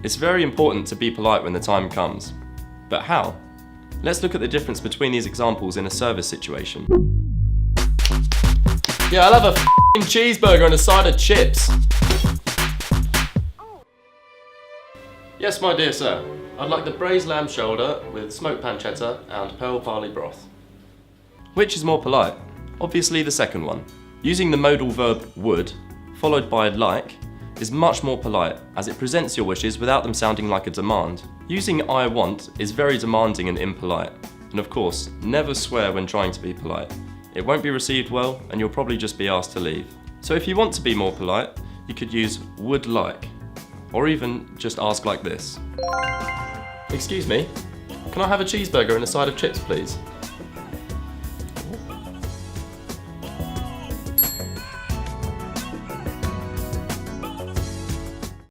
It's very important to be polite when the time comes. But how? Let's look at the difference between these examples in a service situation. Yeah, I'll have a f***ing cheeseburger and a side of chips. Yes, my dear sir. I'd like the braised lamb shoulder with smoked pancetta and pearl barley broth. Which is more polite? Obviously the second one. Using the modal verb would, followed by like, is much more polite as it presents your wishes without them sounding like a demand. Using I want is very demanding and impolite. And of course, never swear when trying to be polite. It won't be received well and you'll probably just be asked to leave. So if you want to be more polite, you could use would like. Or even just ask like this. Excuse me, can I have a cheeseburger and a side of chips please?